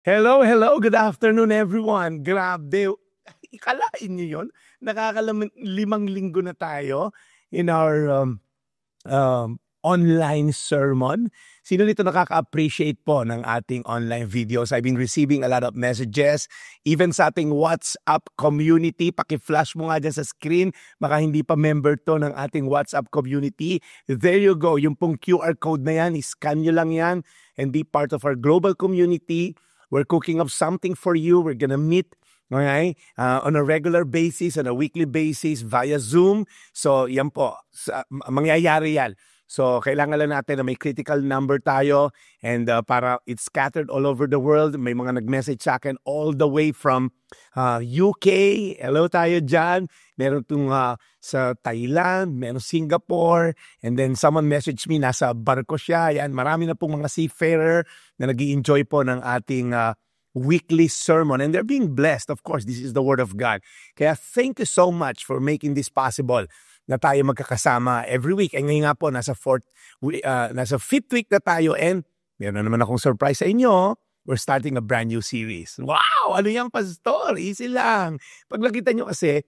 Hello, hello. Good afternoon, everyone. Grabe. Ikalain niyo yun? Nakakalimang linggo na tayo in our online sermon. Sino dito nakaka-appreciate po ng ating online videos? I've been receiving a lot of messages, even sa ating WhatsApp community. Paki-flash mo nga dyan sa screen. Baka hindi pa member to ng ating WhatsApp community. There you go. Yung pong QR code na yan, scan nyo lang yan and be part of our global community. We're cooking up something for you. We're gonna meet on a regular basis, on a weekly basis, via Zoom. So, yan po. Mangyayari yan. So, kailangan lang natin na may critical number tayo and para it's scattered all over the world. May mga nag-message sa akin all the way from UK. Hello tayo dyan. Meron itong sa Thailand, meron Singapore. And then someone messaged me, nasa barko siya. Yan, marami na pong mga seafarer na nag-i-enjoy po ng ating weekly sermon. And they're being blessed. Of course, this is the Word of God. Kaya thank you so much for making this possible na tayo magkakasama every week. And ngayon nga po, nasa fifth week na tayo and meron naman akong surprise sa inyo. We're starting a brand new series. Wow! Ano yung pastor? Easy lang. Pag nakita nyo kasi,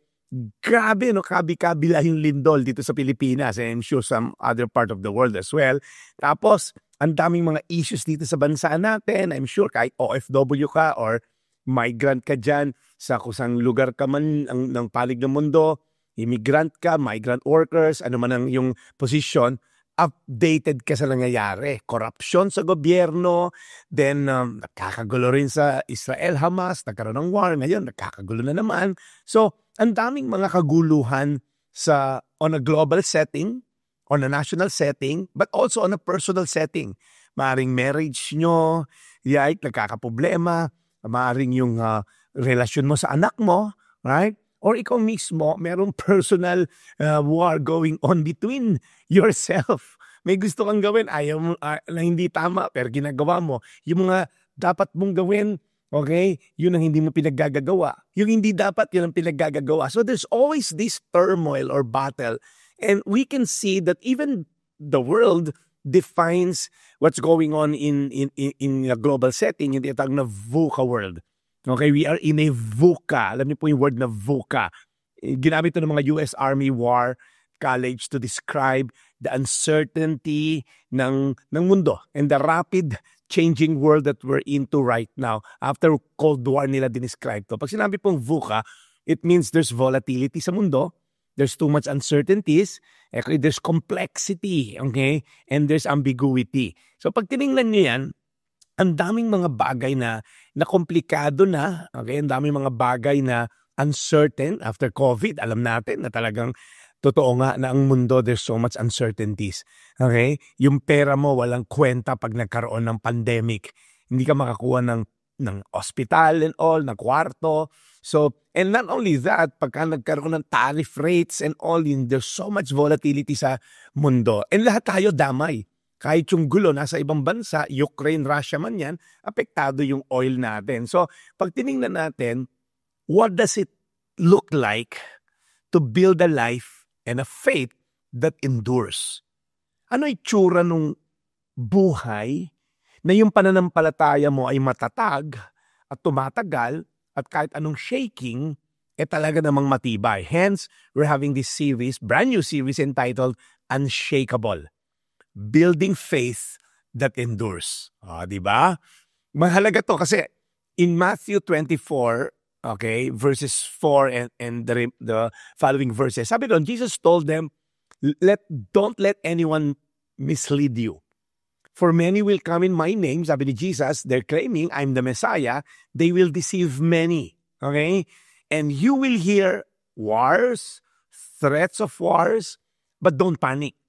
grabe, no? Kabi-kabila yung lindol dito sa Pilipinas and I'm sure some other part of the world as well. Tapos, ang daming mga issues dito sa bansa natin. I'm sure kahit OFW ka or migrant ka dyan sa kusang lugar ka man ng palig ng mundo, immigrant ka, migrant workers, ano man ang yung position, updated ka sa nangyayari. Corruption sa gobyerno, then nakakagulo rin sa Israel-Hamas, nagkaroon ng war, ngayon nakakagulo na naman. So, ang daming mga kaguluhan on a global setting, on a national setting, but also on a personal setting. Maaring marriage nyo, nagkakaproblema, maaring yung relasyon mo sa anak mo, right? Or ikaw mismo, merong personal war going on between yourself. May gusto kang gawin, ayaw mo, na hindi tama, pero ginagawa mo. Yung mga dapat mong gawin, okay, yun ang hindi mo pinaggagawa. Yung hindi dapat, yun ang pinaggagawa. So there's always this turmoil or battle. And we can see that even the world defines what's going on in a global setting, yung tinatawag na VUCA world. Okay, we are in a VUCA. Alam niyo po yung word na VUCA. Ginamit ito ng mga US Army War College to describe the uncertainty ng mundo and the rapid changing world that we're into right now. After Cold War nila dinescribe to. Pag sinabi pong VUCA, it means there's volatility sa mundo, there's too much uncertainties, okay, there's complexity, okay, and there's ambiguity. So pag tiningnan niyo yan, ang daming mga bagay na komplikado na, okay? Ang daming mga bagay na uncertain after COVID. Alam natin na talagang totoo nga na ang mundo, there's so much uncertainties. Okay? Yung pera mo walang kwenta pag nagkaroon ng pandemic. Hindi ka makakuha ng hospital and all, ng kwarto. So, and not only that, pagka nagkaroon ng tariff rates and all, there's so much volatility sa mundo. And lahat tayo damay. Kahit yung gulo nasa ibang bansa, Ukraine, Russia man yan, apektado yung oil natin. So, pag tinignan natin, what does it look like to build a life and a faith that endures? Ano itsura nung buhay na yung pananampalataya mo ay matatag at tumatagal at kahit anong shaking, talaga namang matibay. Hence, we're having this series, brand new series entitled Unshakable. Building faith that endures. Di ba? Mahalaga to kasi in Matthew 24, okay, verses 4 and the following verses, sabi doon, Jesus told them, don't let anyone mislead you. For many will come in my name, sabi ni Jesus, they're claiming I'm the Messiah, they will deceive many. Okay? And you will hear wars, threats of wars, but don't panic.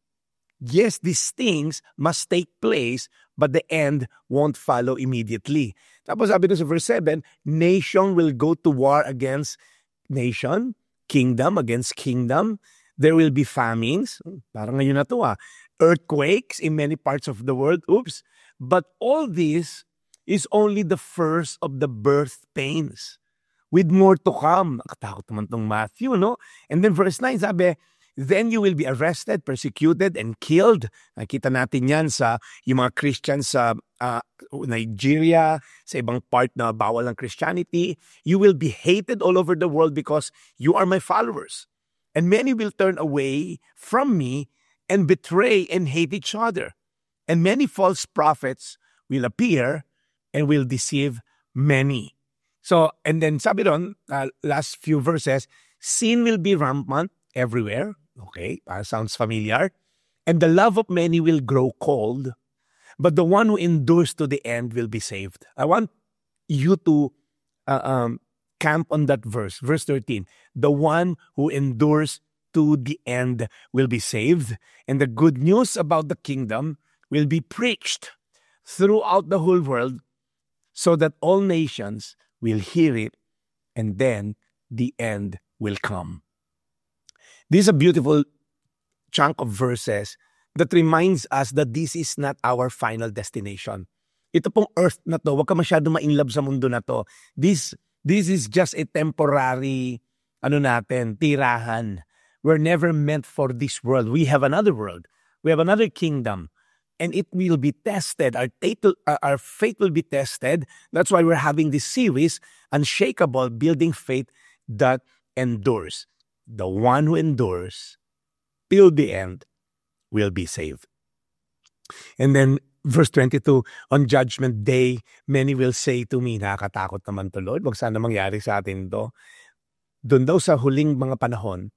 Yes, these things must take place, but the end won't follow immediately. Tapos sabi doon sa verse 7, nation will go to war against nation, kingdom against kingdom. There will be famines, parang ngayon na to earthquakes in many parts of the world. Oops. But all this is only the first of the birth pains. With more to come. Nakatakot naman tong Matthew, no? And then verse 9, sabi, then you will be arrested, persecuted, and killed. Nakita natin yan sa yung mga Christians sa Nigeria, sa ibang part na bawal ang Christianity. You will be hated all over the world because you are my followers. And many will turn away from me and betray and hate each other. And many false prophets will appear and will deceive many. So, and then sabi ron, last few verses, sin will be rampant everywhere. Okay, sounds familiar. And the love of many will grow cold, but the one who endures to the end will be saved. I want you to camp on that verse 13. The one who endures to the end will be saved. And the good news about the kingdom will be preached throughout the whole world so that all nations will hear it, and then the end will come. This is a beautiful chunk of verses that reminds us that this is not our final destination. Ito pong earth na to, huwag ka masyado ma-inlove sa mundo na to. This is just a temporary, tirahan. We're never meant for this world. We have another world. We have another kingdom. And it will be tested. Our faith will be tested. That's why we're having this series, Unshakable, Building Faith That Endures. The one who endures till the end will be saved. And then verse 22, on Judgment Day, many will say to me, nakakatakot naman to, Lord, wag sana mangyari sa atin to. Doon daw sa huling mga panahon,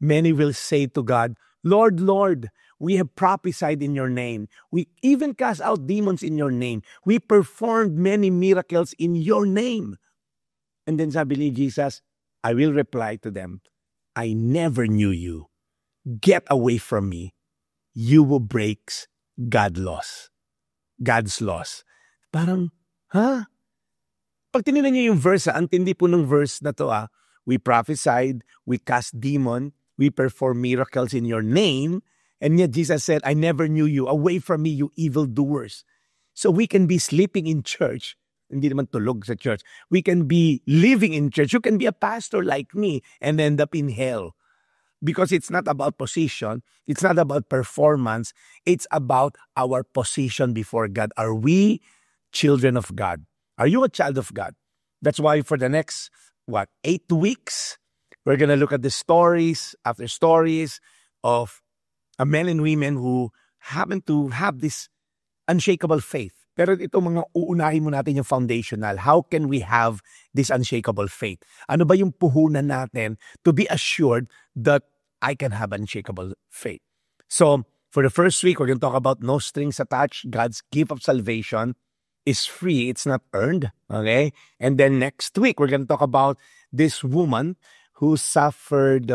many will say to God, Lord, Lord, we have prophesied in your name. We even cast out demons in your name. We performed many miracles in your name. And then sabi ni Jesus, I will reply to them, I never knew you. Get away from me. You will break God's laws. Parang, Pag tinignan niyo yung verse, ang tindi po ng verse na to, we prophesied, we cast demon, we perform miracles in your name, and yet Jesus said, I never knew you. Away from me, you evildoers. So we can be sleeping in church. Hindi naman tulog sa church. We can be living in church. You can be a pastor like me and end up in hell. Because it's not about position. It's not about performance. It's about our position before God. Are we children of God? Are you a child of God? That's why for the next, 8 weeks, we're going to look at the stories after stories of men and women who happen to have this unshakable faith. Pero ito mga uunahin mo natin yung foundational. How can we have this unshakable faith? Ano ba yung puhunan natin to be assured that I can have unshakable faith? So, for the first week, we're going to talk about no strings attached. God's gift of salvation is free. It's not earned. Okay? And then next week, we're going to talk about this woman who suffered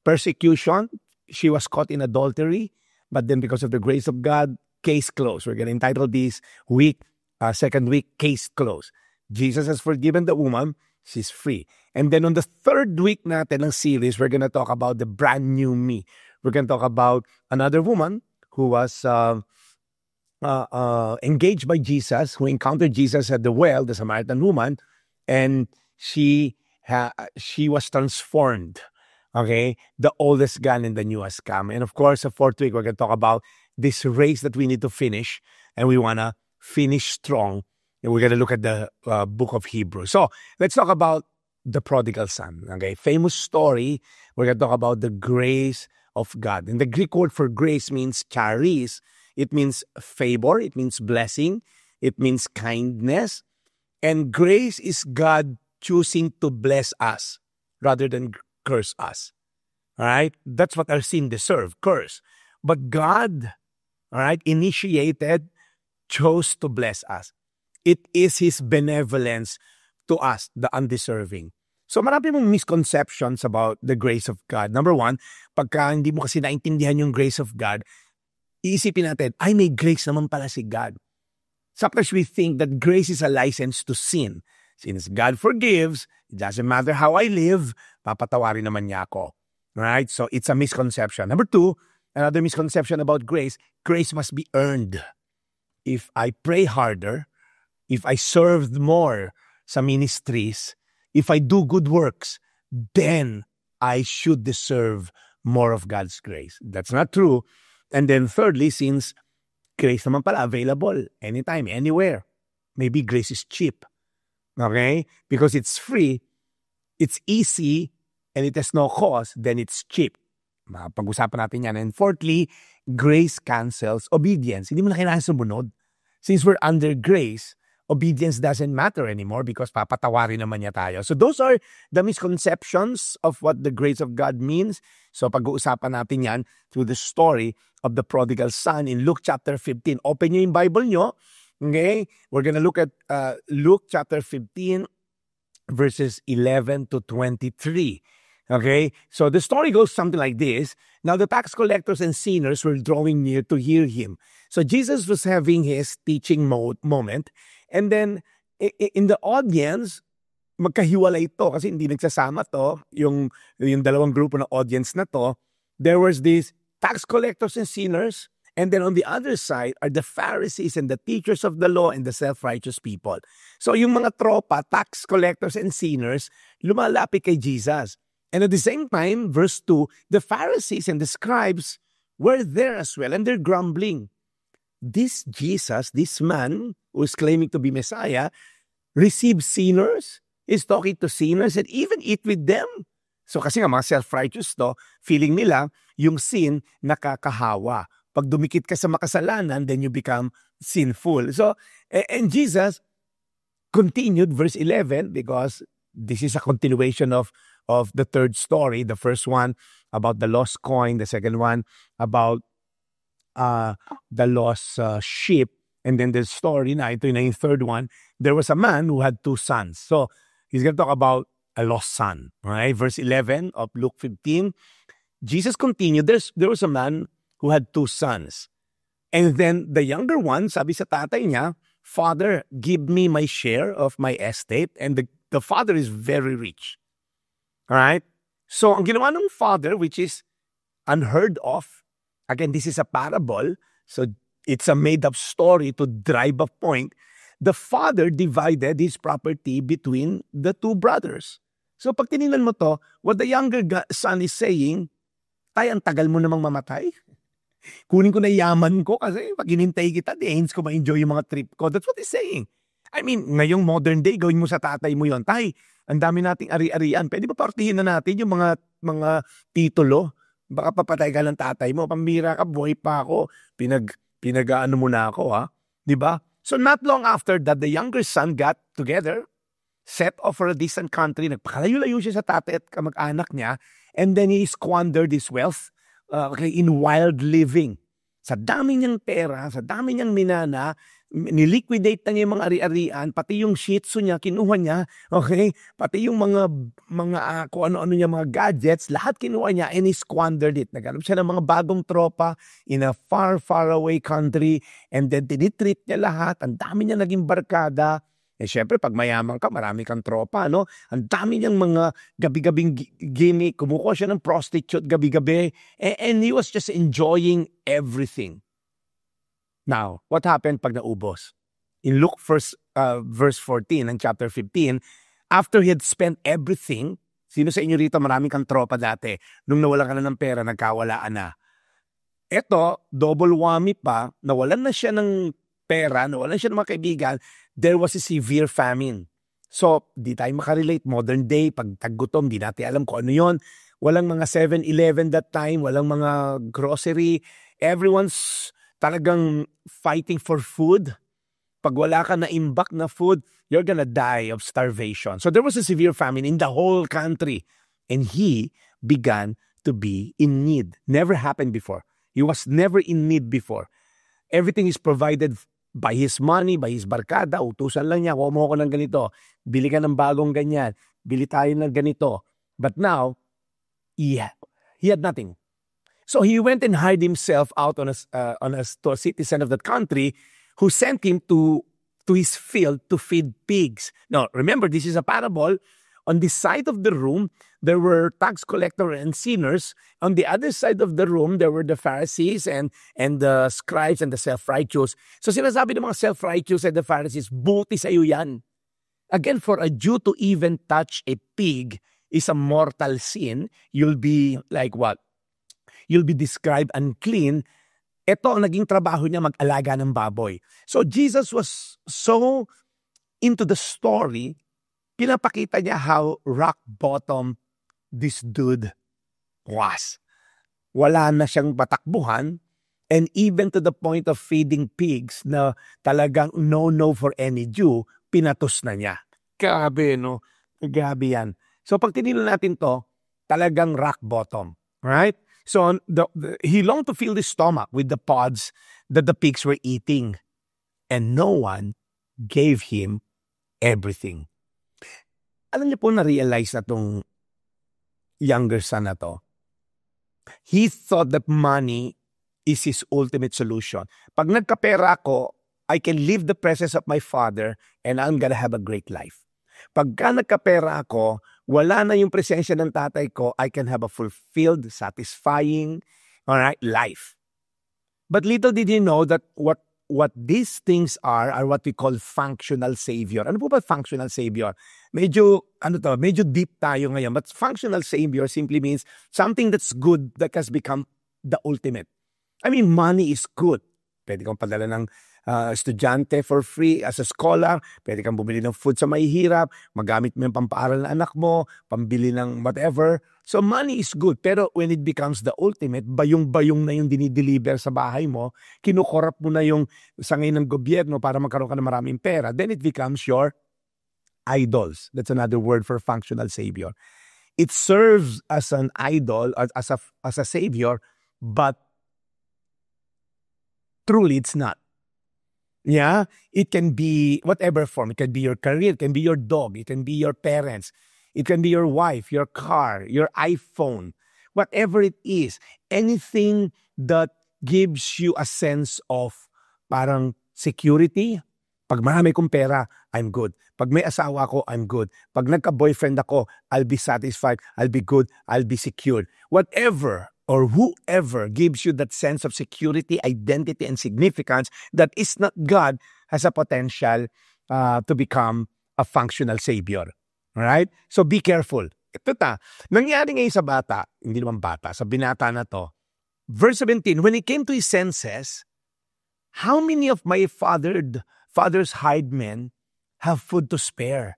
persecution. She was caught in adultery, but then because of the grace of God, case closed. We're going to entitle this week, second week, case closed. Jesus has forgiven the woman. She's free. And then on the third week natin ng series, we're going to talk about the brand new me. We're going to talk about another woman who was engaged by Jesus, who encountered Jesus at the well, the Samaritan woman, and she was transformed. Okay, the old has gone and the new has come. And of course, the fourth week, we're going to talk about this race that we need to finish, and we want to finish strong. And we're going to look at the book of Hebrews. So let's talk about the prodigal son. Okay, famous story. We're going to talk about the grace of God. And the Greek word for grace means charis. It means favor. It means blessing. It means kindness. And grace is God choosing to bless us rather than curse us. All right? That's what our sin deserve, curse. But God, all right, initiated, chose to bless us. It is His benevolence to us, the undeserving. So marami mong misconceptions about the grace of God. Number one, pagka hindi mo kasi naintindihan yung grace of God, iisipin natin, ay may grace naman pala si God. Sometimes we think that grace is a license to sin. Since God forgives, it doesn't matter how I live, papatawarin naman niya ako. Right? So it's a misconception. Number two, another misconception about grace must be earned. If I pray harder, if I serve more sa ministries, if I do good works, then I should deserve more of God's grace. That's not true. And then thirdly, since grace naman pala available anytime, anywhere. Maybe grace is cheap. Okay? Because it's free, it's easy, and it has no cost, then it's cheap. Pag-usapan natin yan. And fourthly, grace cancels obedience. Hindi mo na kailangan sumunod. Since we're under grace, obedience doesn't matter anymore because papatawarin naman niya tayo. So those are the misconceptions of what the grace of God means. So pag-uusapan natin yan through the story of the prodigal son in Luke chapter 15. Open nyo yung Bible nyo. Okay? We're gonna look at Luke chapter 15 verses 11 to 23. Okay? So the story goes something like this. Now the tax collectors and sinners were drawing near to hear him. So Jesus was having his teaching moment. And then in the audience, magkahiwalay ito kasi hindi nagsasama to, yung dalawang grupo ng audience na to. There was these tax collectors and sinners. And then on the other side are the Pharisees and the teachers of the law and the self-righteous people. So yung mga tropa, tax collectors and sinners, lumalapit kay Jesus. And at the same time, verse 2, the Pharisees and the scribes were there as well, and they're grumbling. This Jesus, this man who is claiming to be Messiah, receives sinners, is talking to sinners, and even eat with them. So kasi nga mga self-righteous to, feeling nila yung sin nakakahawa. Pag dumikit ka sa makasalanan, then you become sinful. So, and Jesus continued verse 11 because this is a continuation of the third story. The first one about the lost coin. The second one about the lost sheep. And then the story na ito na yung third one. There was a man who had two sons. So, he's going to talk about a lost son. Right? Verse 11 of Luke 15. Jesus continued. There was a man who had two sons. And then the younger one, sabi sa tatay niya, Father, give me my share of my estate. And the father is very rich. Alright? So, ang ginawa ng father, which is unheard of, again, this is a parable, so it's a made-up story to drive a point. The father divided his property between the two brothers. So, pag tinignan mo to, what the younger son is saying, tay, ang tagal mo namang mamatay. Kunin ko na yaman ko kasi pag hinintay kita, di ko ma-enjoy yung mga trip ko. That's what he's saying. I mean, ngayong modern day, gawin mo sa tatay mo yon. Tay, ang dami nating ari-arian. Pwede ba partihin na natin yung mga titulo? Baka papatay ka ng tatay mo. Pambira ka, buhay pa ako. Pinag-ano mo na ako, ha? Diba? So not long after that, the younger son got together, set off for a distant country. Nagpakalayo-layo siya sa tatay at kamag-anak niya. And then he squandered his wealth in wild living. Sa dami niyang pera, sa dami niyang minana, niliquidate na niya yung mga ari-arian, pati yung shih tzu niya, kinuha niya, okay? Pati yung mga kung ano-ano niya, mga gadgets, lahat kinuha niya and he squandered it. Naghanap siya ng mga bagong tropa in a far, far away country and then tinitreat niya lahat. Ang dami niya naging barkada. Eh, syempre, pag mayaman ka, marami kang tropa, no? Ang dami niyang mga gabi-gabing gimmick. Kumukuha siya ng prostitute gabi-gabi. And he was just enjoying everything. Now, what happened pag naubos? In Luke verse 14 ng chapter 15, after he had spent everything, sino sa inyo rito maraming kang tropa dati? Nung nawalan ka na ng pera, nagkawalaan na. Eto, double whammy pa, nawalan na siya ng pera, nawalan siya ng mga kaibigan, there was a severe famine. So, di tayo makarelate. Modern day, pag taggutom, di natin alam kung ano yon. Walang mga 7-Eleven that time, walang mga grocery. Everyone's talagang fighting for food. Pag wala ka na imbak na food, you're gonna die of starvation. So there was a severe famine in the whole country. And he began to be in need. Never happened before. He was never in need before. Everything is provided by his money, by his barkada, utusan lang niya, kuha mo ako ng ganito, bili ka ng bagong ganyan, bili tayo ng ganito. But now, he had nothing. So he went and hid himself out to a citizen of that country who sent him to his field to feed pigs. Now, remember, this is a parable. On the side of the room, there were tax collectors and sinners. On the other side of the room, there were the Pharisees and the scribes and the self-righteous. So sinasabi ng mga self-righteous and the Pharisees, buti sa'yo yan. Again, for a Jew to even touch a pig is a mortal sin. You'll be like what? you'll be described unclean. Ito ang naging trabaho niya, mag-alaga ng baboy. So Jesus was so into the story, pinapakita niya how rock bottom this dude was. Wala na siyang patakbuhan, and even to the point of feeding pigs na talagang no for any Jew, pinatos na niya. Grabe, no? Grabe yan. So pag tinignan natin to, talagang rock bottom. Right? So he longed to fill his stomach with the pods that the pigs were eating. And no one gave him everything. Alam niyo po, na-realize na tong younger son na to. He thought that money is his ultimate solution. Pag nagkapera ako, I can leave the presence of my father and I'm gonna have a great life. Pagka nagkapera ako, wala na yung presensya ng tatay ko, I can have a fulfilled, satisfying, life. But little did he know that what these things are what we call functional savior. Ano po ba functional savior? Medyo deep tayo ngayon. But functional savior simply means something that's good that has become the ultimate. I mean, money is good. Pwede kang padala ng estudyante for free as a scholar. Pwede kang bumili ng food sa mahihirap. Magamit mo yung pampaaral ng anak mo. Pambili ng whatever. So money is good. Pero when it becomes the ultimate, bayong-bayong na yung dinideliver sa bahay mo, kinukorap mo na yung sangay ng gobyerno para magkaroon ka ng maraming pera, then it becomes your idols. That's another word for functional savior. It serves as an idol, as a savior, but truly it's not. Yeah, it can be whatever form. It can be your career, it can be your dog, it can be your parents, it can be your wife, your car, your iPhone, whatever it is. Anything that gives you a sense of parang security. Pag marami kong pera, I'm good. Pag may asawa ko, I'm good. Pag nagka-boyfriend ako, I'll be satisfied, I'll be good, I'll be secured. Whatever or whoever gives you that sense of security, identity, and significance that is not God has a potential to become a functional savior. Alright? So be careful. Ito nangyari ngayon sa bata, hindi naman bata, sa binata na to. Verse 17, when he came to his senses, how many of my father's hired men have food to spare?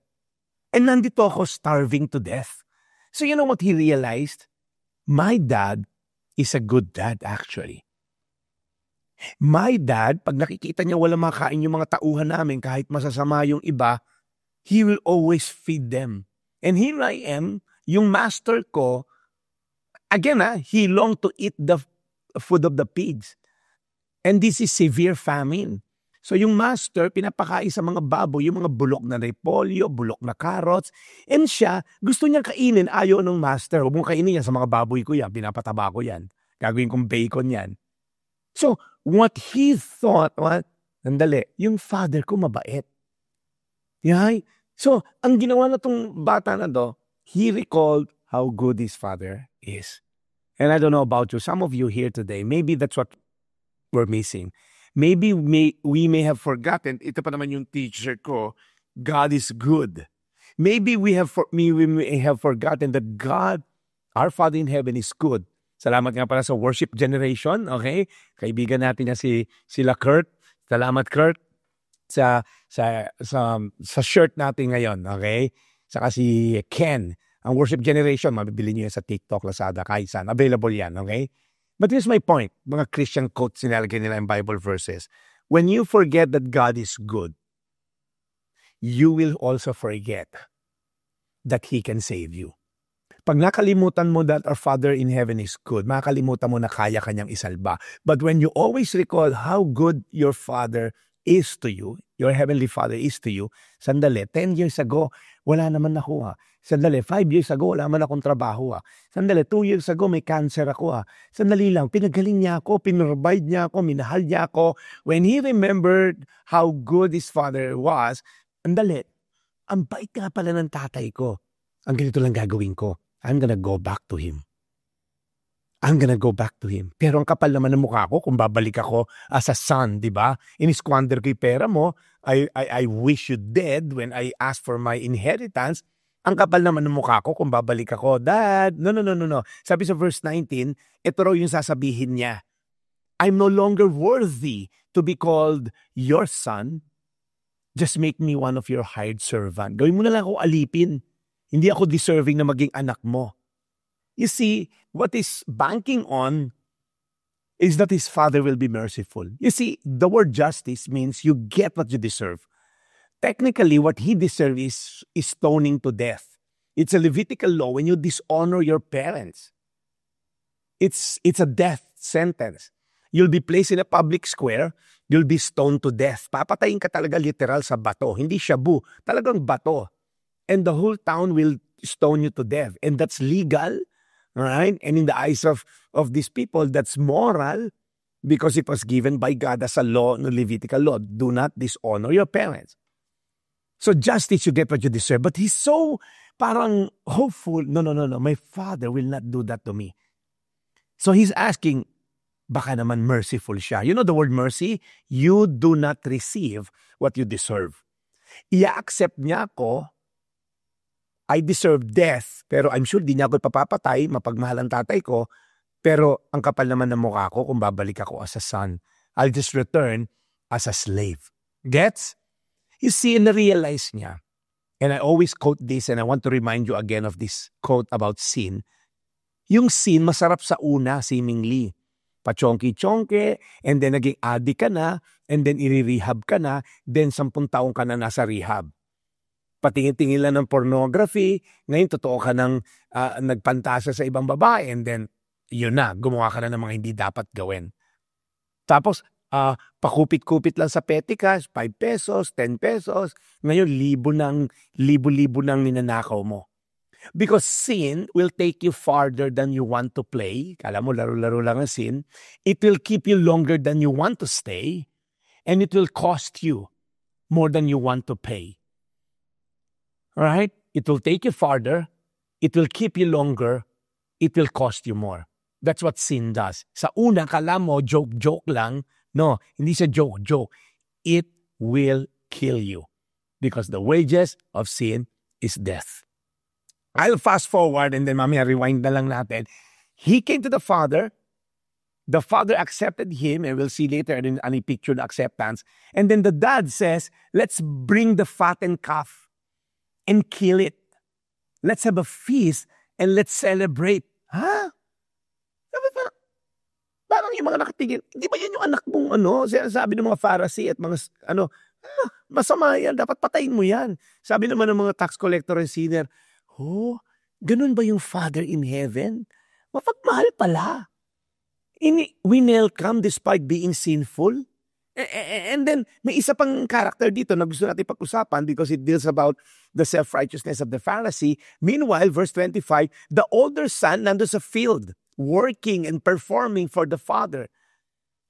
And nandito ako starving to death. So you know what he realized? My dad is a good dad actually. My dad, pag nakikita niya walang makain yung mga tauhan namin kahit masasama yung iba, he will always feed them. And here I am, yung master ko, again he longed to eat the food of the pigs. And this is severe famine. So yung master, pinapakain sa mga baboy, yung mga bulok na repolyo, bulok na carrots. And siya, gusto niyang kainin, ayaw ng master. Huwag mong kainin yan sa mga baboy ko yan, pinapataba ko yan. Gagawin kong bacon yan. So, what he thought, nandali, yung father ko mabait. Yeah? So, ang ginawa na tong bata na to, he recalled how good his father is. And I don't know about you, some of you here today, maybe that's what we're missing. Maybe we may have forgotten, ito pa naman yung teacher ko, God is good. Maybe we may have forgotten that God, our Father in heaven, is good. Salamat nga pala sa worship generation, okay? Kaibigan natin na sila Kurt. Salamat Kurt sa shirt natin ngayon, okay? Saka si Ken. Ang worship generation, mabibili niyo yan sa TikTok, Lazada, kahit saan. Available yan, okay? But here's my point, mga Christian quotes sinalagay nila in Bible verses. When you forget that God is good, you will also forget that He can save you. Pag nakalimutan mo that our Father in heaven is good, makalimutan mo na kaya kanyang isalba. But when you always recall how good your Father is to you, your Heavenly Father is to you, sandali, 10 years ago, wala naman ako Sandali, 5 years ago, wala man akong trabaho Sandali, 2 years ago, may cancer ako Sandali lang, pinagaling niya ako, pinrovide niya ako, minahal niya ako. When he remembered how good his father was, sandali, ang bait nga pala ng tatay ko. Ang ganito lang gagawin ko. I'm gonna go back to him. I'm gonna go back to him. Pero ang kapal naman ng mukha ko kung babalik ako as a son, di ba? Inisquander ko yung pera mo. I wish you dead when I asked for my inheritance. Ang kapal naman ng mukha ko kung babalik ako. Dad, no. Sabi sa verse 19, ito raw yung sasabihin niya. I'm no longer worthy to be called your son. Just make me one of your hired servant. Gawin mo na lang ako alipin. Hindi ako deserving na maging anak mo. You see, what is banking on is that his father will be merciful. You see, the word justice means you get what you deserve. Technically, what he deserves is stoning to death. It's a Levitical law when you dishonor your parents. It's a death sentence. You'll be placed in a public square, you'll be stoned to death. Papatayin ka talaga literal sa bato. Hindi shabu, talagang bato. And the whole town will stone you to death. And that's legal, right? And in the eyes of these people, that's moral because it was given by God as a law, no Levitical law. Do not dishonor your parents. So justice, you get what you deserve. But he's so parang hopeful. No. My father will not do that to me. So he's asking, baka naman merciful siya. You know the word mercy? You do not receive what you deserve. I-accept niya ako, I deserve death, pero I'm sure di niya ako papapatay, mapagmahal ang tatay ko, pero ang kapal naman ng mukha ko kung babalik ako as a son. I'll just return as a slave. Gets? You see, na-realize niya, and I always quote this and I want to remind you again of this quote about sin. Yung sin, masarap sa una, seemingly. Pachonki-chonke, and then naging addict ka na, and then i-rehab ka na, then 10 taong ka na nasa rehab. Patingin-tingin lang ng pornography, ngayon totoo ka nang nagpantasa sa ibang babae, and then yun na, gumawa ka na ng mga hindi dapat gawin. Tapos, pakupit-kupit lang sa petty cash, 5 pesos, 10 pesos, ngayon libo-libo nang ninanakaw mo. Because sin will take you farther than you want to play. Kala mo, laro-laro lang ang sin. It will keep you longer than you want to stay. And it will cost you more than you want to pay. Alright? It will take you farther. It will keep you longer. It will cost you more. That's what sin does. Sa una, kala mo, joke lang. No, hindi siya joke. It will kill you. Because the wages of sin is death. I'll fast forward and then mamaya rewind na lang natin. He came to the father. The father accepted him, and we'll see later in any picture the acceptance. And then the dad says, let's bring the fattened calf and kill it. Let's have a feast and let's celebrate. Ha? Parang yung mga nakatingin, di ba yan yung anak mong sinasabi ng mga Pharisee at mga masama yan, dapat patayin mo yan. Sabi naman ng mga tax collector and sinner, oh, ganun ba yung Father in heaven? Mapagmahal pala. We welcome despite being sinful. And then, may isa pang character dito na gusto natin pag-usapan because it deals about the self-righteousness of the Pharisee. Meanwhile, verse 25, the older son nandun sa field, working and performing for the father.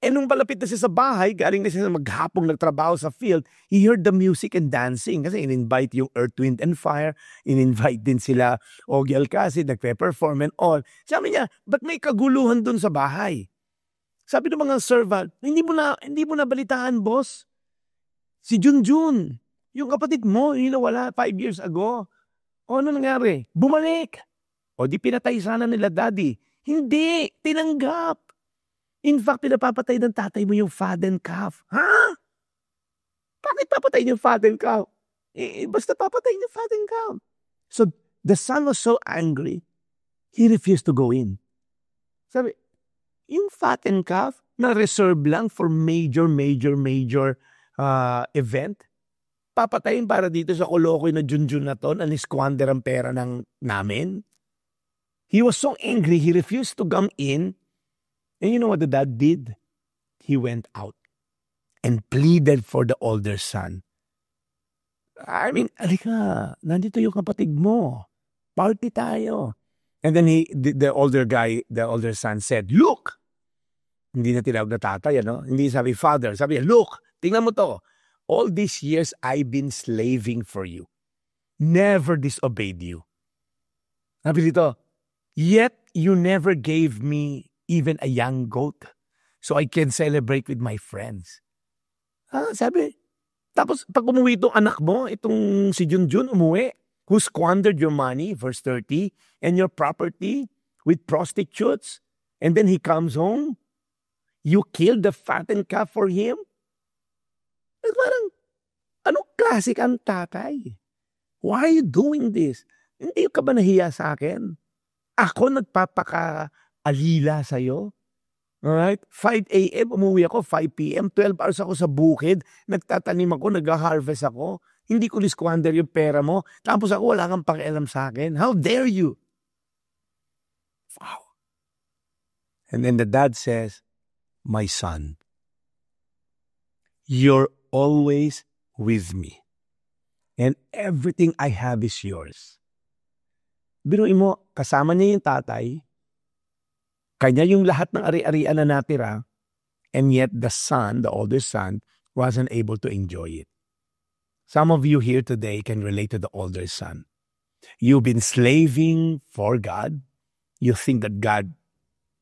And nung palapit na siya sa bahay, galing na siya maghapong nagtrabaho sa field, he heard the music and dancing. Kasi in-invite yung Earth, Wind, and Fire. In-invite din sila Ogie Alcacid, nagpe-perform and all. Sabi niya, ba't may kaguluhan dun sa bahay? Sabi ng mga servant, hindi mo na balitaan, boss. Si Junjun, yung kapatid mo, yung nawala 5 years ago. O ano nangyari? Bumalik. O di pinatay sana nila daddy. Hindi, tinanggap. In fact, pinapapatay ng tatay mo yung fattened calf. Ha? Bakit papatay yung fattened calf? Basta papatay yung fattened calf. So, the son was so angry, he refused to go in. Sabi, yung fattened calf na reserve lang for major event, papatayin para dito sa kolokoy na Junjun na to, na ni-squander ang pera namin. He was so angry, he refused to come in. And you know what the dad did? He went out and pleaded for the older son. I mean, alika, nandito yung kapatid mo. Party tayo. And then the older son said, look! Hindi na tinawag na tatay, Hindi sabi father. Sabi, look, tingnan mo to. All these years, I've been slaving for you. Never disobeyed you. Sabi dito, yet you never gave me even a young goat so I can celebrate with my friends. Sabi. Tapos, pag umuwi itong anak mo, itong si Junjun umuwi, who squandered your money, verse 30, and your property with prostitutes, and then he comes home, you killed the fattened calf for him? Parang, anong klase kang tatay? Why are you doing this? Hindi ka ba nahiya sa akin? Ako nagpapaka-alila sa'yo? Alright? 5 a.m. umuwi ako, 5 p.m., 12 hours ako sa bukid, nagtatanim ako, nag-harvest ako, hindi ko squander yung pera mo, tapos ako wala kang pakialam sa akin. How dare you? Wow. And then the dad says, my son, you're always with me. And everything I have is yours. Biruin mo, kasama niya yung tatay, kanya yung lahat ng ari-arian na natira, and yet the son, the older son, wasn't able to enjoy it. Some of you here today can relate to the older son. You've been slaving for God. You think that God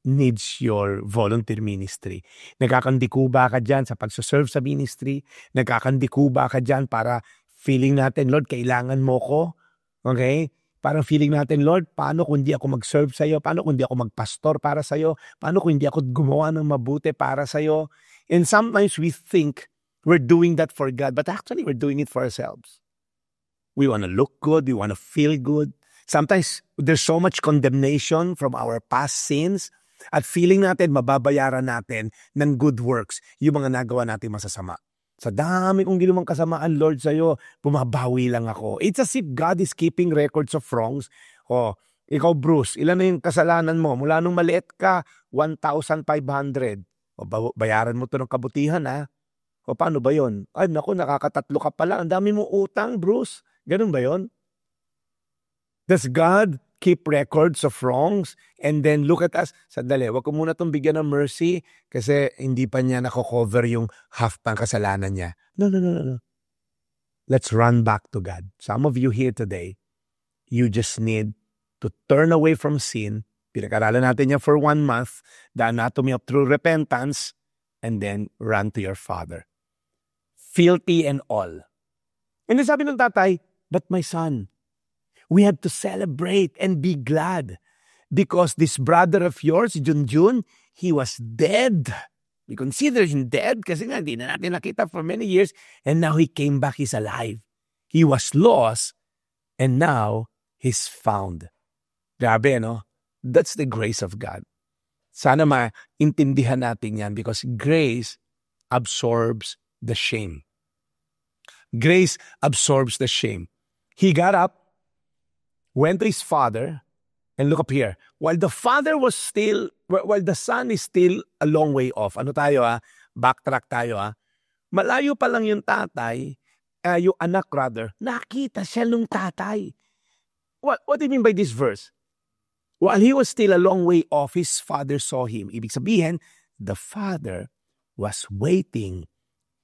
needs your volunteer ministry. Nagkakandikuba ka dyan sa pagsaserve sa ministry. Nagkakandikuba ka dyan para feeling natin, Lord, kailangan mo ko. Okay? Parang feeling natin, Lord, paano kung di ako mag-serve sa'yo? Paano kung di ako magpastor para sa'yo? Paano kung di ako gumawa ng mabuti para sa'yo? And sometimes we think we're doing that for God, but actually we're doing it for ourselves. We want to look good. We want to feel good. Sometimes there's so much condemnation from our past sins at feeling natin mababayaran natin ng good works yung mga nagawa natin masasama. Sa dami kong ginawang kasamaan, Lord, sa'yo, bumabawi lang ako. It's as if God is keeping records of wrongs. O, ikaw, Bruce, ilan na yung kasalanan mo? Mula nung maliit ka, 1,500. O, bayaran mo to ng kabutihan, ha? O, paano ba yun? Ay, naku, nakakatatlo ka pala. Ang dami mo utang, Bruce. Ganun ba yun? Does God keep records of wrongs? And then look at us. Sandali, wag ko muna itong bigyan ng mercy kasi hindi pa niya nako-cover yung half pang kasalanan niya. No. Let's run back to God. Some of you here today, you just need to turn away from sin. Pinag-aralan natin niya for 1 month, the anatomy of true repentance, and then run to your Father. Filthy and all. And then sabi ng tatay, but my son, we had to celebrate and be glad because this brother of yours, Junjun, he was dead. We consider him dead kasi nga hindi na natin nakita for many years and now he came back, he's alive. He was lost and now he's found. Grabe, no? That's the grace of God. Sana maintindihan natin yan because grace absorbs the shame. Grace absorbs the shame. He got up, went to his father, and look up here. While the son is still a long way off. Ano tayo Backtrack tayo Malayo pa lang yung tatay, yung anak rather, nakita siya nung tatay. What do you mean by this verse? While he was still a long way off, his father saw him. Ibig sabihin, the father was waiting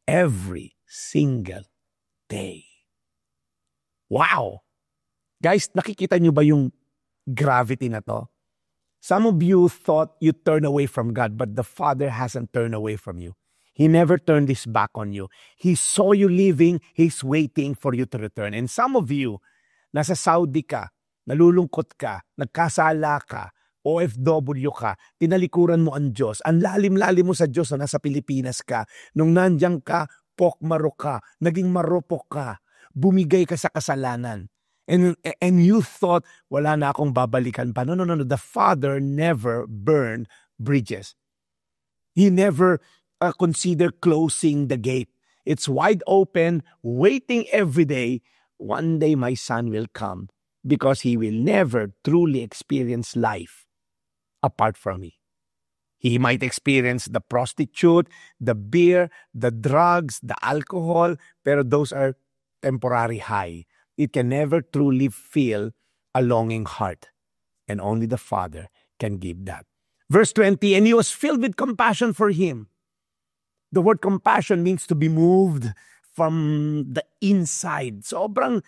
every single day. Wow! Guys, nakikita nyo ba yung gravity na to? Some of you thought you turned away from God, but the Father hasn't turned away from you. He never turned his back on you. He saw you leaving, he's waiting for you to return. And some of you, nasa Saudi ka, nalulungkot ka, nagkasala ka, OFW ka, tinalikuran mo ang Diyos, ang lalim-lalim mo sa Diyos na nasa Pilipinas ka, nung nandiyan ka, pokmaro ka, naging marupok ka, bumigay ka sa kasalanan. And you thought, wala na akong babalikan pa. No. The Father never burned bridges. He never considered closing the gate. It's wide open, waiting every day. One day my son will come because he will never truly experience life apart from me. He might experience the prostitute, the beer, the drugs, the alcohol, pero those are temporary high. It can never truly feel a longing heart. And only the Father can give that. Verse 20, and he was filled with compassion for him. The word compassion means to be moved from the inside. Sobrang,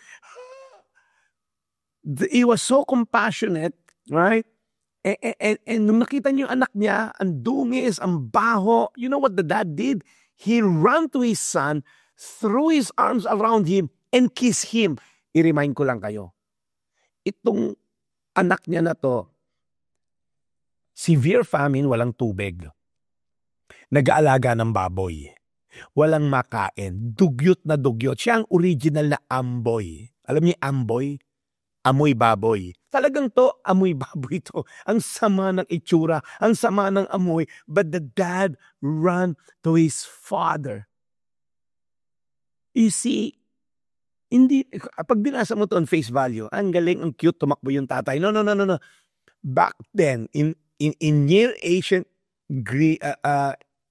he was so compassionate, right? And nung nakita niyo yung anak niya, ang dungis, ang baho, you know what the dad did? He ran to his son, threw his arms around him, and kissed him. I-remind ko lang kayo, itong anak niya na to, severe famine, walang tubig. Nag-aalaga ng baboy. Walang makain. Dugyot na dugyot. Siya ang original na amboy. Alam niyo amboy? Amoy baboy. Talagang to, amoy baboy to. Ang sama ng itsura, ang sama ng amoy. But the dad ran to his father. You see, hindi, pag binasa mo to on face value, ang galing, ang cute, tumakbo yung tatay. No. Back then, in near ancient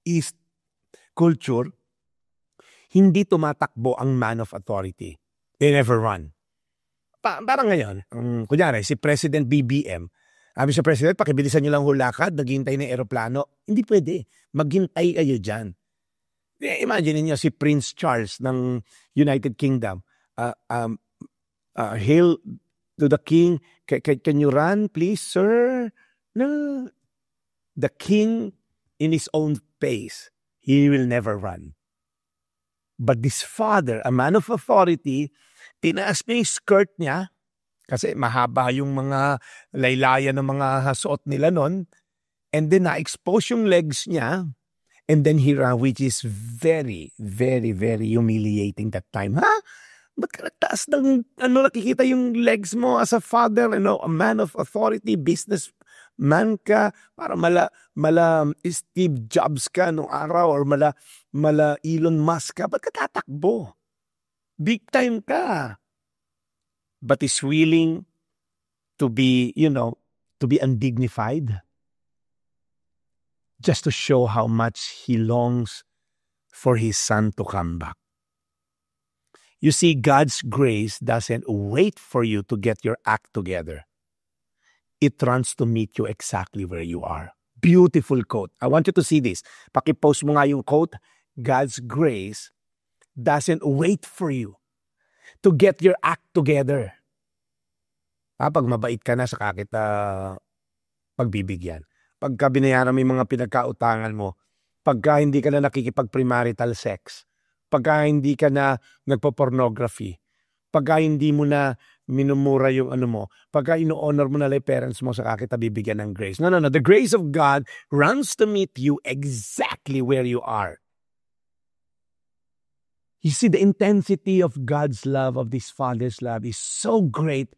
East culture, hindi tumatakbo ang man of authority. They never run. Parang ngayon, kunyari, si President BBM, sabi sa President, pakibilisan nyo lang hulakad, naghihintay ng aeroplano. Hindi pwede. Maghintay kayo dyan. Imagine niyo si Prince Charles ng United Kingdom. Hail to the king. Can you run, please, sir? No. The king, in his own pace, he will never run. But this father, a man of authority, tinaas niya yung skirt niya kasi mahaba yung mga laylayan ng mga suot nila nun. And then na-expose yung legs niya. And then he ran, which is very, very, very humiliating that time. Ha? Ba't ka nagtaas ng nakikita yung legs mo as a father, a man of authority, businessman ka, para mala Steve Jobs ka nung araw or mala Elon Musk ka. Ba't ka tatakbo? Big time ka. But is willing to be, to be undignified. Just to show how much he longs for his son to come back. You see, God's grace doesn't wait for you to get your act together. It runs to meet you exactly where you are. Beautiful quote. I want you to see this. Pakipost mo nga yung quote. God's grace doesn't wait for you to get your act together. Pag mabait ka na, saka kita pagbibigyan. Pagka binayaran mo yung mga pinagkautangan mo, pagka hindi ka na nakikipag-premarital sex, pagka hindi ka na nagpo-pornography, pagka hindi mo na minumura yung mo, pagka ino-honor mo na lang parents mo, saka kita bibigyan ng grace. No. The grace of God runs to meet you exactly where you are. You see, the intensity of God's love, of this Father's love, is so great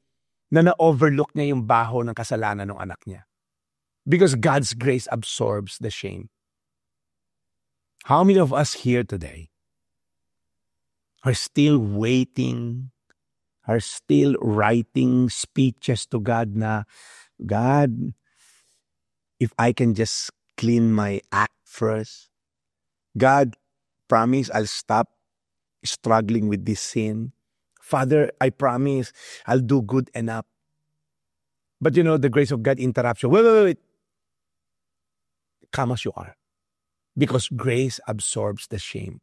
na na-overlook niya yung baho ng kasalanan ng anak niya. Because God's grace absorbs the shame. How many of us here today are still waiting, are still writing speeches to God na, God, if I can just clean my act first, God, promise I'll stop struggling with this sin. Father, I promise I'll do good enough. But the grace of God interrupts you. Wait. Come as you are. Because grace absorbs the shame.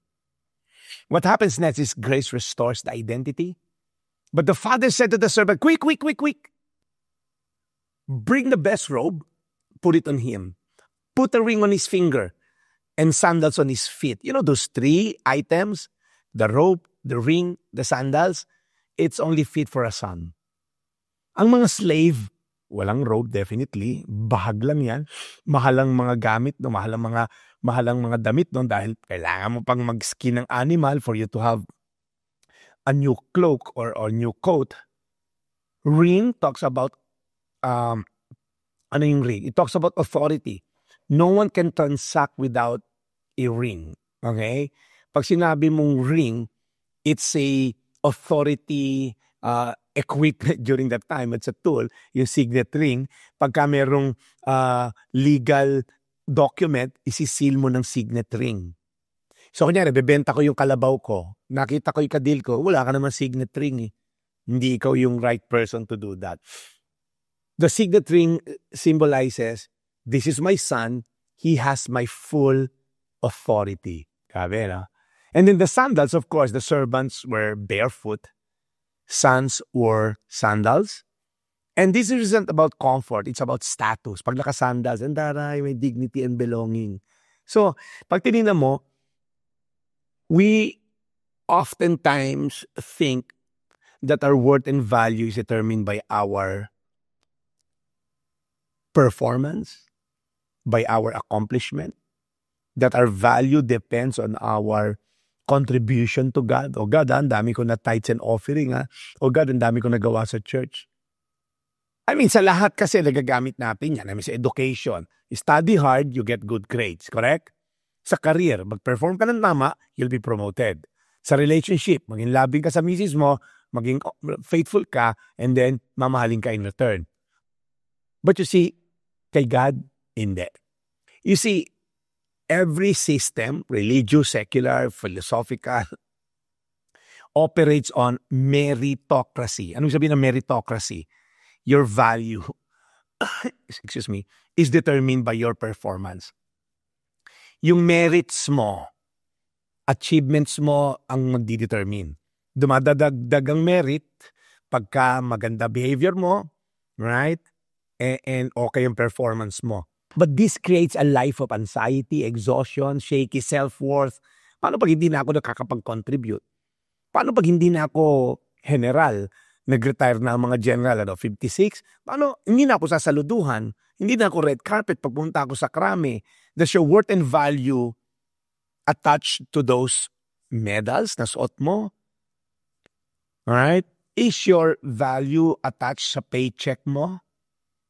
What happens next is grace restores the identity. But the father said to the servant, quick. Bring the best robe, put it on him. Put a ring on his finger and sandals on his feet. Those 3 items, the robe, the ring, the sandals, it's only fit for a son. Ang mga slave, walang robe, definitely. Bahag lang yan. Mahalang mga gamit, mahalang mga damit dahil kailangan mo pang mag-skin ng animal for you to have a new cloak or new coat. Ring talks about, yung ring? It talks about authority. No one can transact without a ring. Okay? Pag sinabi mong ring, it's a authority equipment during that time. It's a tool, yung signet ring. Pagka merong legal document, isisil mo ng signet ring. So, kunyari, bebenta ko yung kalabaw ko, nakita ko yung kadil ko, wala ka naman signet ring eh. Hindi ikaw yung right person to do that. The signet ring symbolizes, this is my son, he has my full authority. Grabe, no? And then the sandals, of course, the servants were barefoot. Sons wore sandals. And this isn't about comfort, it's about status. Pag nakasandals, and daray, may dignity and belonging. So, pag tinignan mo, we oftentimes think that our worth and value is determined by our performance, by our accomplishment, that our value depends on our contribution to God. O God, ang dami ko na tithes and offering. O God, ang dami ko nagawa sa church. I mean, sa lahat kasi nagagamit natin yan. I mean, sa education, study hard, you get good grades, correct? Sa career, mag-perform ka ng tama, you'll be promoted. Sa relationship, maging loving ka sa misis mo, maging faithful ka, and then mamahalin ka in return. But you see, kay God, hindi. You see, every system, religious, secular, philosophical, operates on meritocracy. Anong sabihin ng meritocracy? Your value, is determined by your performance. Yung merits mo, achievements mo ang magdidetermine. Dumadagdag ang merit pagka maganda behavior mo, right? And okay yung performance mo. But this creates a life of anxiety, exhaustion, shaky self-worth. Paano pag hindi na ako nakakapag-contribute? Paano pag hindi na ako general? Nag-retire na ang mga general, 56? Paano? Hindi na ako sasaluduhan. Hindi na ako red carpet pagpunta ako sa krame. Does your worth and value attached to those medals na suot mo? Alright? Is your value attached sa paycheck mo?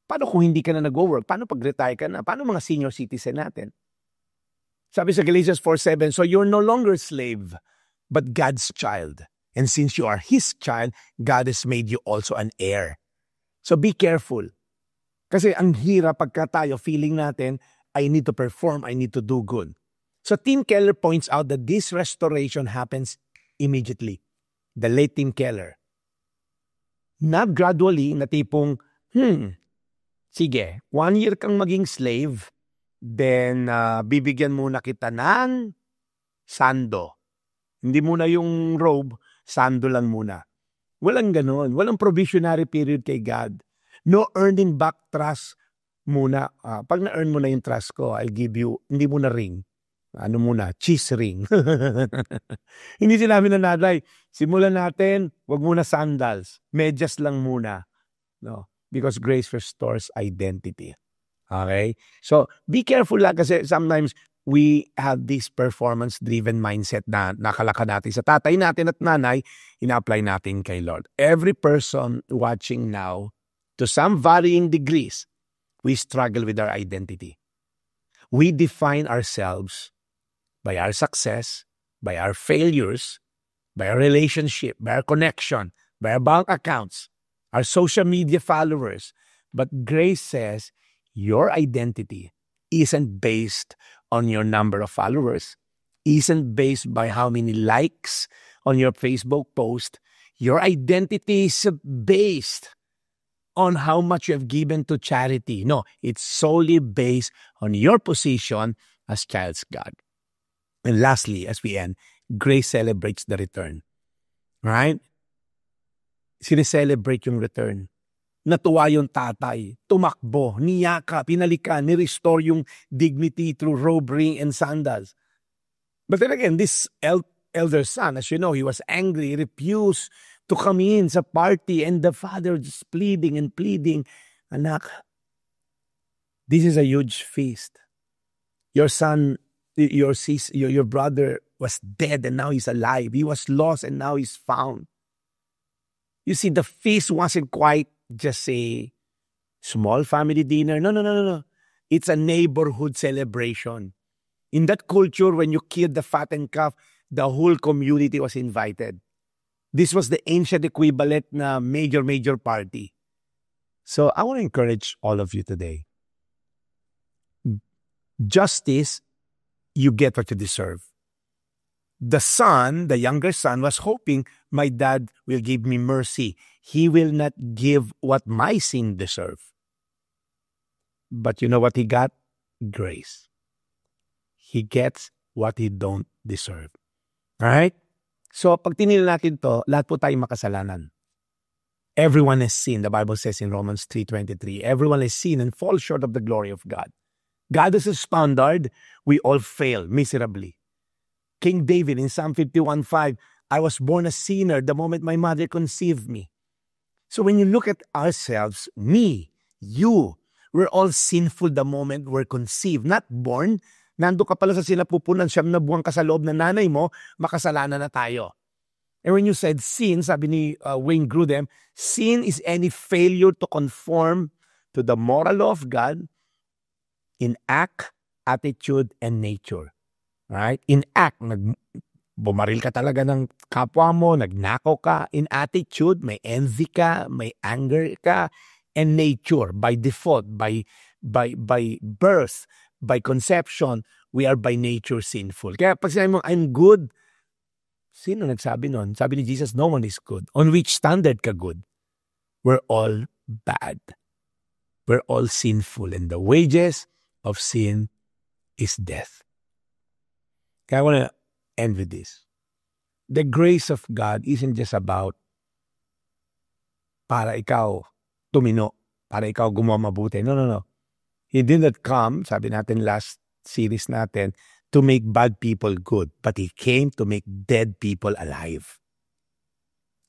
Paano kung hindi ka na nag-work? Paano pag-retire ka na? Paano mga senior citizen natin? Sabi sa Galatians 4:7, so you're no longer slave, but God's child. And since you are His child, God has made you also an heir. So be careful. Kasi ang hirap pagka tayo, feeling natin, I need to perform, I need to do good. So Tim Keller points out that this restoration happens immediately. The late Tim Keller. Not gradually, na tipong, sige, 1 year kang maging slave, then bibigyan muna kita ng sando. Hindi muna yung robe, sando lang muna. Walang ganon. Walang provisionary period kay God. No earning back trust muna. Pag na-earn mo na yung trust ko, I'll give you, hindi muna ring. Ano muna? Cheese ring. Hindi sinabi na nanay, simulan natin, wag muna sandals. Medyas lang muna. No? Because grace restores identity. Okay? So, be careful lang kasi sometimes we have this performance-driven mindset na nakalaka natin sa tatay natin at nanay, ina-apply natin kay Lord. Every person watching now, to some varying degrees, we struggle with our identity. We define ourselves by our success, by our failures, by our relationship, by our connection, by our bank accounts, our social media followers. But grace says your identity isn't based on your number of followers, isn't based by how many likes on your Facebook post. Your identity is based on how much you have given to charity. No, it's solely based on your position as child's God. And lastly, as we end, grace celebrates the return. Right? Sineselebrate yung return. Natuwa yung tatay, tumakbo, niyaka, pinalikan, ni-restore yung dignity through robe, ring, and sandals. But then again, this elder son, as you know, he was angry, he refused to come in sa party, and the father just pleading and pleading, anak, this is a huge feast. Your son, your brother was dead and now he's alive. He was lost and now he's found. You see, the feast wasn't quite just a small family dinner. No. It's a neighborhood celebration. In that culture, when you killed the fattened calf, the whole community was invited. This was the ancient equivalent na major party. So I want to encourage all of you today. Justice, you get what you deserve. The son, the younger son, was hoping my dad will give me mercy. He will not give what my sin deserve. But you know what he got? Grace. He gets what he don't deserve. Alright? So, pag tinignan natin to, lahat po tayo makasalanan. Everyone has sinned, the Bible says in Romans 3:23. Everyone has sinned and fall short of the glory of God. God is a standard. We all fail miserably. King David in Psalm 51:5, I was born a sinner the moment my mother conceived me. So when you look at ourselves, me, you, we're all sinful the moment we're conceived, not born. Nando ka pala sa sinapupunan, 9 na buwan ka sa loob ng nanay mo, makasalanan na tayo. And when you said sin, sabi ni Wayne Grudem, sin is any failure to conform to the moral law of God in act, attitude, and nature. Right? In act, bumaril ka talaga ng kapwa mo, nagnakaw ka. In attitude, may envy ka, may anger ka. And nature, by default, by birth, by conception, we are by nature sinful. Kaya pag sinabi mo, I'm good, sino nagsabi nun? Sabi ni Jesus, no one is good. On which standard ka good? We're all bad. We're all sinful. And the wages of sin is death. Kaya I want to end with this. The grace of God isn't just about para ikaw tumino, para ikaw gumawa mabuti. No. He did not come, sabi natin last series natin, to make bad people good, but He came to make dead people alive.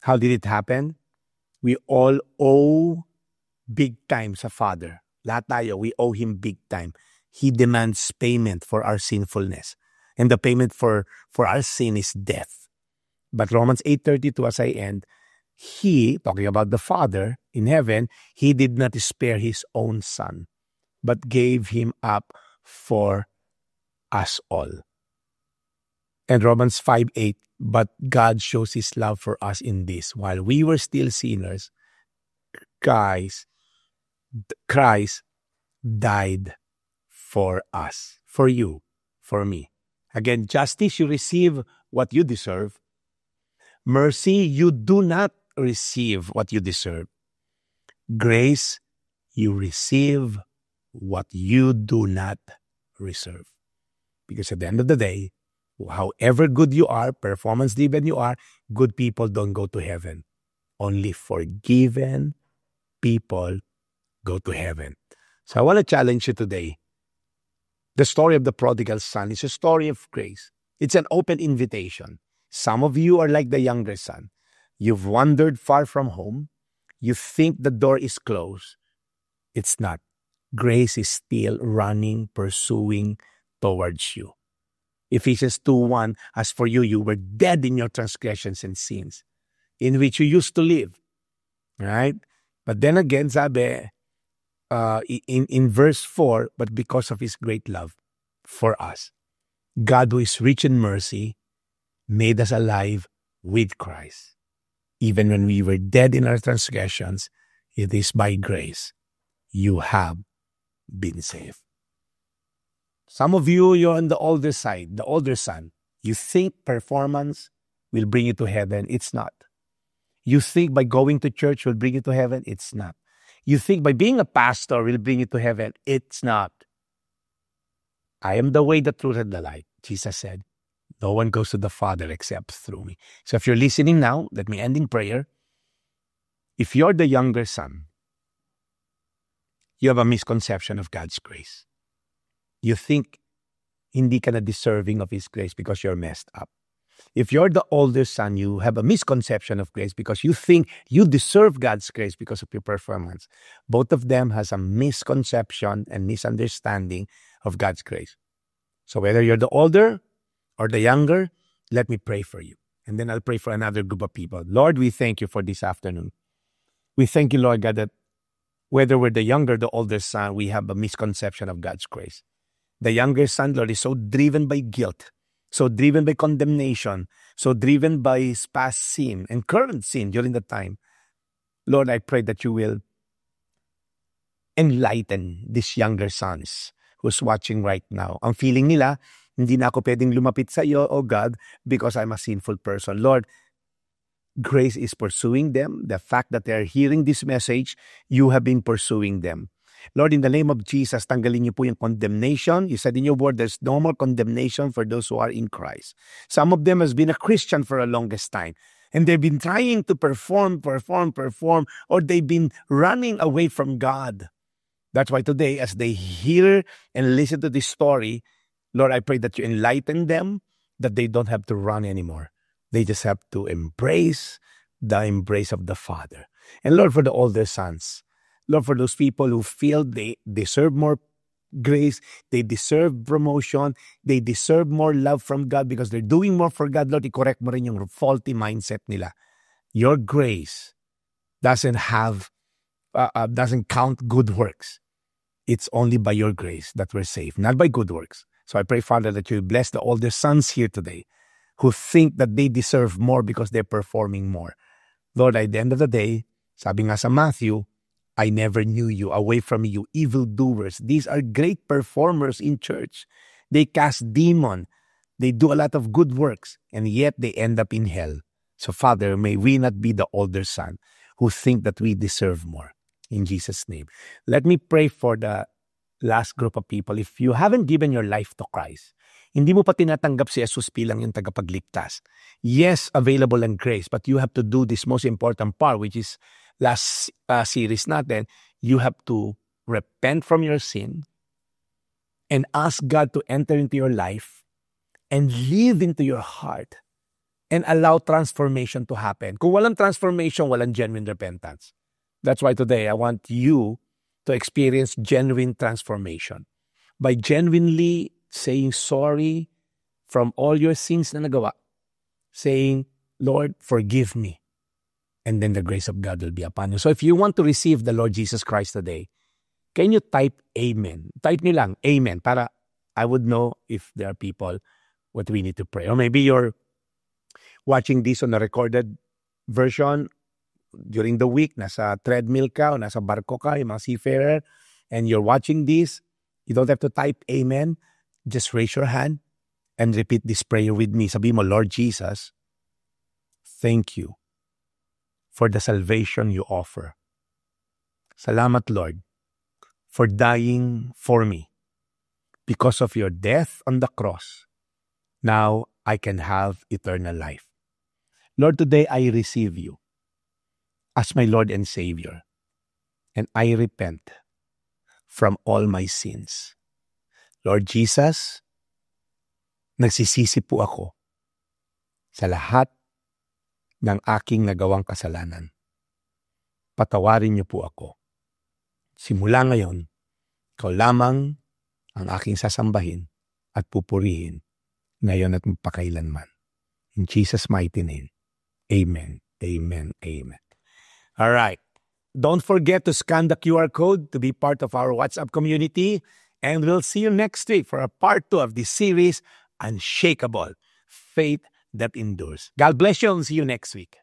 How did it happen? We all owe big time sa Father. Lahat tayo, we owe Him big time. He demands payment for our sinfulness. And the payment for our sin is death. But Romans 8:32, as I end, He, talking about the Father in heaven, He did not spare His own Son, but gave Him up for us all. And Romans 5:8, but God shows His love for us in this: while we were still sinners, Christ died for us, for you, for me. Again, justice, you receive what you deserve. Mercy, you do not receive what you deserve. Grace, you receive what you do not reserve. Because at the end of the day, however good you are, performance-driven you are, good people don't go to heaven. Only forgiven people go to heaven. So I want to challenge you today. The story of the prodigal son is a story of grace. It's an open invitation. Some of you are like the younger son. You've wandered far from home. You think the door is closed. It's not. Grace is still running, pursuing towards you. Ephesians 2:1, as for you, you were dead in your transgressions and sins, in which you used to live. Right? But then again, sabi, in verse 4, but because of His great love for us, God, who is rich in mercy, made us alive with Christ. Even when we were dead in our transgressions, it is by grace you have been saved. Some of you, you're on the older side, the older son. You think performance will bring you to heaven. It's not. You think by going to church will bring you to heaven. It's not. You think by being a pastor will bring you to heaven. It's not. I am the way, the truth, and the life. Jesus said, no one goes to the Father except through me. So if you're listening now, let me end in prayer. If you're the younger son, you have a misconception of God's grace. You think hindi ka na deserving of His grace because you're messed up. If you're the older son, you have a misconception of grace because you think you deserve God's grace because of your performance. Both of them has a misconception and misunderstanding of God's grace. So whether you're the older or the younger, let me pray for you. And then I'll pray for another group of people. Lord, we thank you for this afternoon. We thank you, Lord God, that whether we're the younger or the older son, we have a misconception of God's grace. The younger son, Lord, is so driven by guilt, so driven by condemnation, so driven by his past sin and current sin during the time. Lord, I pray that you will enlighten these younger sons who's watching right now. Ang feeling nila, hindi na ako pwedeng lumapit sa iyo, oh God, because I'm a sinful person. Lord, grace is pursuing them. The fact that they're hearing this message, you have been pursuing them. Lord, in the name of Jesus, tanggalin niyo po yung condemnation. You said in your word, there's no more condemnation for those who are in Christ. Some of them has been a Christian for a longest time. And they've been trying to perform, or they've been running away from God. That's why today, as they hear and listen to this story, Lord, I pray that you enlighten them, that they don't have to run anymore. They just have to embrace the embrace of the Father. And Lord, for the older sons, Lord, for those people who feel they deserve more grace, they deserve promotion, they deserve more love from God because they're doing more for God, Lord, i-correct mo rin yung faulty mindset nila. Your grace doesn't count good works. It's only by your grace that we're saved, not by good works. So I pray, Father, that you bless the older sons here today who think that they deserve more because they're performing more. Lord, at the end of the day, sabi nga sa Matthew, I never knew you. Away from you, evildoers. These are great performers in church. They cast demon. They do a lot of good works, and yet they end up in hell. So, Father, may we not be the older son who think that we deserve more. In Jesus' name. Let me pray for the last group of people. If you haven't given your life to Christ, hindi mo pa tinatanggap si Jesus bilang yung tagapagligtas. Yes, available and grace, but you have to do this most important part, which is last series natin. You have to repent from your sin and ask God to enter into your life and live into your heart and allow transformation to happen. Kung walang transformation, walang genuine repentance. That's why today I want you to experience genuine transformation by genuinely saying sorry from all your sins na nagawa, saying, Lord, forgive me. And then the grace of God will be upon you. So if you want to receive the Lord Jesus Christ today, can you type Amen? Type nyo lang, Amen, para I would know if there are people what we need to pray. Or maybe you're watching this on a recorded version during the week, nasa treadmill ka o nasa barko ka, yung mga seafarer, and you're watching this, you don't have to type Amen. Just raise your hand and repeat this prayer with me. Sabi mo, Lord Jesus, thank you for the salvation you offer. Salamat, Lord, for dying for me. Because of your death on the cross, now I can have eternal life. Lord, today I receive you as my Lord and Savior, and I repent from all my sins. Lord Jesus, nagsisisi po ako sa lahat ng aking nagawang kasalanan. Patawarin niyo po ako. Simula ngayon, ikaw lamang ang aking sasambahin at pupurihin ngayon at magpakailanman. In Jesus' mighty name, amen, amen, amen. All right. Don't forget to scan the QR code to be part of our WhatsApp community. And we'll see you next week for a part 2 of this series, Unshakable, Faith That Endures. God bless you and see you next week.